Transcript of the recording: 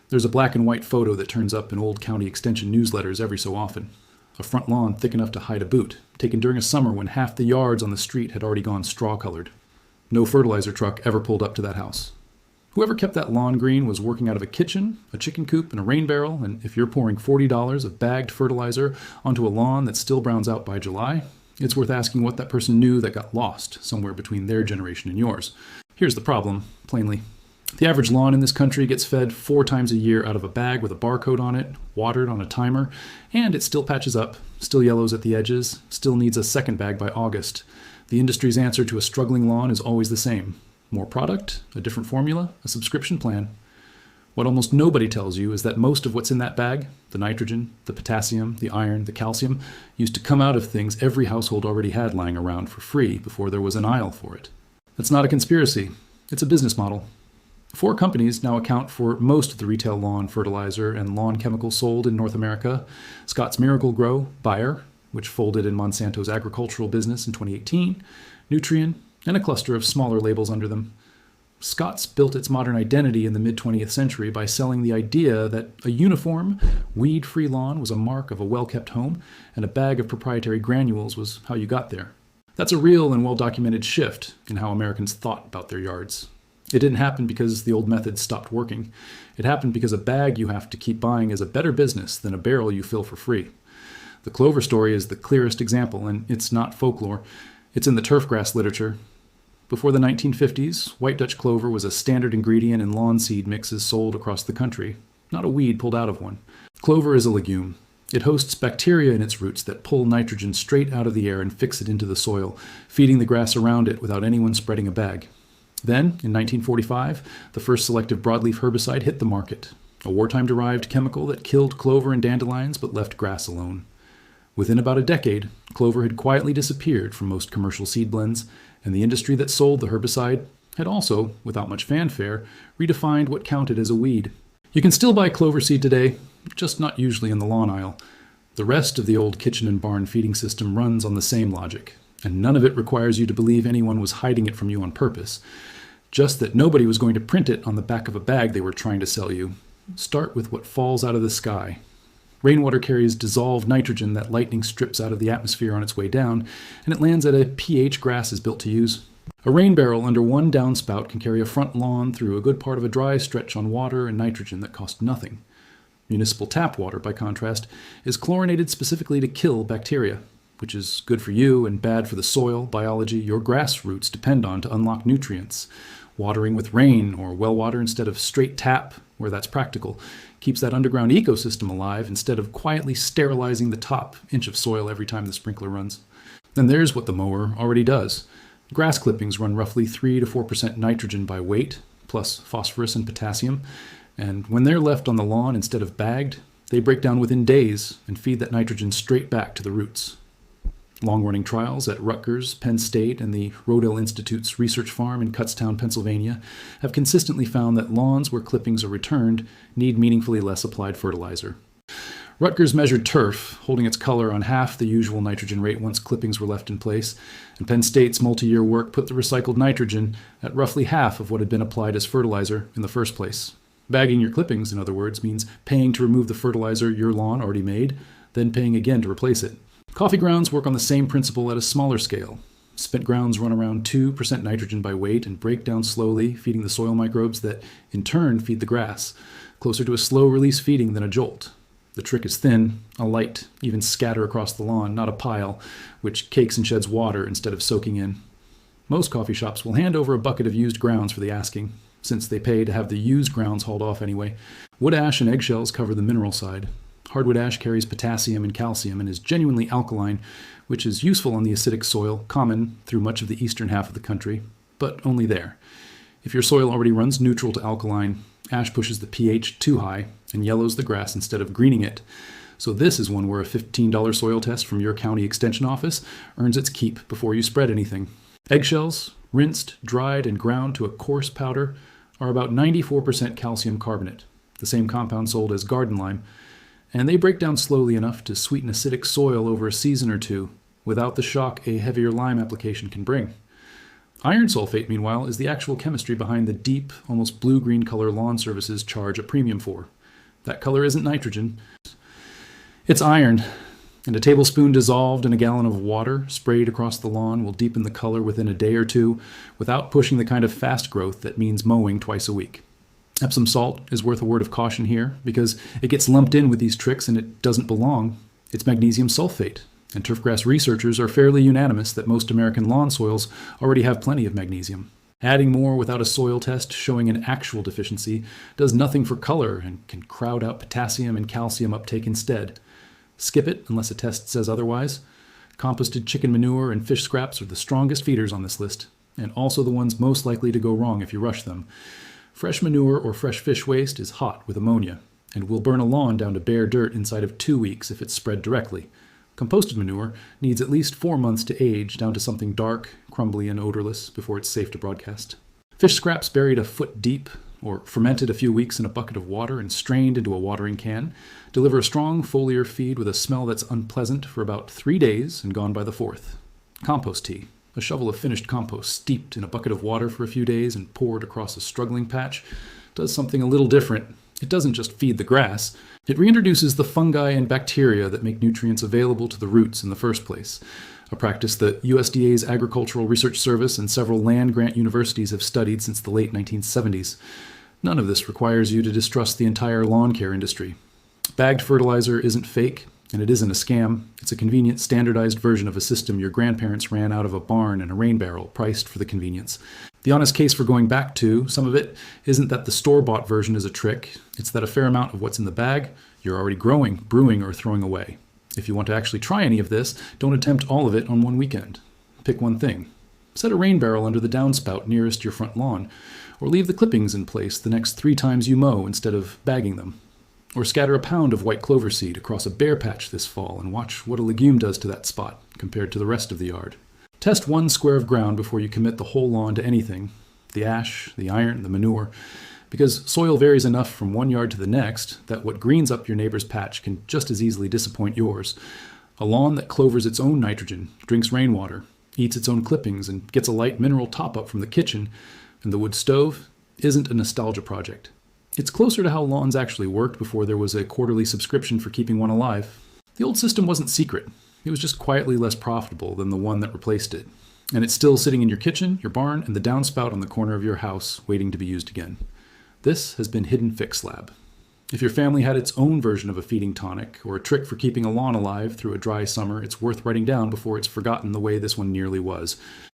There's a black and white photo that turns up in old county extension newsletters every so often. A front lawn thick enough to hide a boot, taken during a summer when half the yards on the street had already gone straw-colored. No fertilizer truck ever pulled up to that house. Whoever kept that lawn green was working out of a kitchen, a chicken coop, and a rain barrel, and if you're pouring $40 of bagged fertilizer onto a lawn that still browns out by July, it's worth asking what that person knew that got lost somewhere between their generation and yours. Here's the problem, plainly. The average lawn in this country gets fed 4 times a year out of a bag with a barcode on it, watered on a timer, and it still patches up, still yellows at the edges, still needs a second bag by August. The industry's answer to a struggling lawn is always the same. More product, a different formula, a subscription plan. What almost nobody tells you is that most of what's in that bag, the nitrogen, the potassium, the iron, the calcium, used to come out of things every household already had lying around for free before there was an aisle for it. That's not a conspiracy. It's a business model. 4 companies now account for most of the retail lawn fertilizer and lawn chemicals sold in North America. Scott's Miracle-Gro, Bayer, which folded in Monsanto's agricultural business in 2018, Nutrien, and a cluster of smaller labels under them. Scott's built its modern identity in the mid-20th century by selling the idea that a uniform, weed-free lawn was a mark of a well-kept home, and a bag of proprietary granules was how you got there. That's a real and well-documented shift in how Americans thought about their yards. It didn't happen because the old methods stopped working. It happened because a bag you have to keep buying is a better business than a barrel you fill for free. The clover story is the clearest example, and it's not folklore. It's in the turfgrass literature. Before the 1950s, white Dutch clover was a standard ingredient in lawn seed mixes sold across the country, not a weed pulled out of one. Clover is a legume. It hosts bacteria in its roots that pull nitrogen straight out of the air and fix it into the soil, feeding the grass around it without anyone spreading a bag. Then, in 1945, the first selective broadleaf herbicide hit the market, a wartime-derived chemical that killed clover and dandelions but left grass alone. Within about a decade, clover had quietly disappeared from most commercial seed blends, and the industry that sold the herbicide had also, without much fanfare, redefined what counted as a weed. You can still buy clover seed today, just not usually in the lawn aisle. The rest of the old kitchen and barn feeding system runs on the same logic, and none of it requires you to believe anyone was hiding it from you on purpose. Just that nobody was going to print it on the back of a bag they were trying to sell you. Start with what falls out of the sky. Rainwater carries dissolved nitrogen that lightning strips out of the atmosphere on its way down, and it lands at a pH grass is built to use. A rain barrel under one downspout can carry a front lawn through a good part of a dry stretch on water and nitrogen that cost nothing. Municipal tap water, by contrast, is chlorinated specifically to kill bacteria, which is good for you and bad for the soil, biology your grass roots depend on to unlock nutrients. Watering with rain or well water instead of straight tap, where that's practical, keeps that underground ecosystem alive instead of quietly sterilizing the top inch of soil every time the sprinkler runs. Then there's what the mower already does. Grass clippings run roughly 3 to 4% nitrogen by weight, plus phosphorus and potassium, and when they're left on the lawn instead of bagged, they break down within days and feed that nitrogen straight back to the roots. Long-running trials at Rutgers, Penn State, and the Rodale Institute's research farm in Kutztown, Pennsylvania, have consistently found that lawns where clippings are returned need meaningfully less applied fertilizer. Rutgers measured turf, holding its color on half the usual nitrogen rate once clippings were left in place, and Penn State's multi-year work put the recycled nitrogen at roughly half of what had been applied as fertilizer in the first place. Bagging your clippings, in other words, means paying to remove the fertilizer your lawn already made, then paying again to replace it. Coffee grounds work on the same principle at a smaller scale. Spent grounds run around 2% nitrogen by weight and break down slowly, feeding the soil microbes that, in turn, feed the grass, closer to a slow-release feeding than a jolt. The trick is thin, a light, even scatter across the lawn, not a pile, which cakes and sheds water instead of soaking in. Most coffee shops will hand over a bucket of used grounds for the asking, since they pay to have the used grounds hauled off anyway. Wood ash and eggshells cover the mineral side. Hardwood ash carries potassium and calcium and is genuinely alkaline, which is useful on the acidic soil, common through much of the eastern half of the country, but only there. If your soil already runs neutral to alkaline, ash pushes the pH too high and yellows the grass instead of greening it. So this is one where a $15 soil test from your county extension office earns its keep before you spread anything. Eggshells, rinsed, dried, and ground to a coarse powder, are about 94% calcium carbonate, the same compound sold as garden lime, and they break down slowly enough to sweeten acidic soil over a season or two, without the shock a heavier lime application can bring. Iron sulfate, meanwhile, is the actual chemistry behind the deep, almost blue-green color lawn services charge a premium for. That color isn't nitrogen. It's iron, and a tablespoon dissolved in a gallon of water sprayed across the lawn will deepen the color within a day or two without pushing the kind of fast growth that means mowing twice a week. Epsom salt is worth a word of caution here because it gets lumped in with these tricks and it doesn't belong. It's magnesium sulfate, and turfgrass researchers are fairly unanimous that most American lawn soils already have plenty of magnesium. Adding more without a soil test showing an actual deficiency does nothing for color and can crowd out potassium and calcium uptake instead. Skip it unless a test says otherwise. Composted chicken manure and fish scraps are the strongest feeders on this list, and also the ones most likely to go wrong if you rush them. Fresh manure or fresh fish waste is hot with ammonia, and will burn a lawn down to bare dirt inside of 2 weeks if it's spread directly. Composted manure needs at least 4 months to age down to something dark, crumbly, and odorless before it's safe to broadcast. Fish scraps buried a foot deep or fermented a few weeks in a bucket of water and strained into a watering can deliver a strong foliar feed with a smell that's unpleasant for about 3 days and gone by the 4th. Compost tea. A shovel of finished compost steeped in a bucket of water for a few days and poured across a struggling patch does something a little different. It doesn't just feed the grass. It reintroduces the fungi and bacteria that make nutrients available to the roots in the first place, a practice that USDA's Agricultural Research Service and several land-grant universities have studied since the late 1970s. None of this requires you to distrust the entire lawn care industry. Bagged fertilizer isn't fake, and it isn't a scam. It's a convenient, standardized version of a system your grandparents ran out of a barn in a rain barrel, priced for the convenience. The honest case for going back to some of it isn't that the store-bought version is a trick. It's that a fair amount of what's in the bag you're already growing, brewing, or throwing away. If you want to actually try any of this, don't attempt all of it on one weekend. Pick one thing. Set a rain barrel under the downspout nearest your front lawn, or leave the clippings in place the next 3 times you mow instead of bagging them. Or scatter a pound of white clover seed across a bare patch this fall and watch what a legume does to that spot compared to the rest of the yard. Test 1 square of ground before you commit the whole lawn to anything, the ash, the iron, the manure, because soil varies enough from one yard to the next that what greens up your neighbor's patch can just as easily disappoint yours. A lawn that clovers its own nitrogen, drinks rainwater, eats its own clippings, and gets a light mineral top-up from the kitchen and the wood stove isn't a nostalgia project. It's closer to how lawns actually worked before there was a quarterly subscription for keeping one alive. The old system wasn't secret. It was just quietly less profitable than the one that replaced it. And it's still sitting in your kitchen, your barn, and the downspout on the corner of your house, waiting to be used again. This has been Hidden Fix Lab. If your family had its own version of a feeding tonic, or a trick for keeping a lawn alive through a dry summer, it's worth writing down before it's forgotten the way this one nearly was.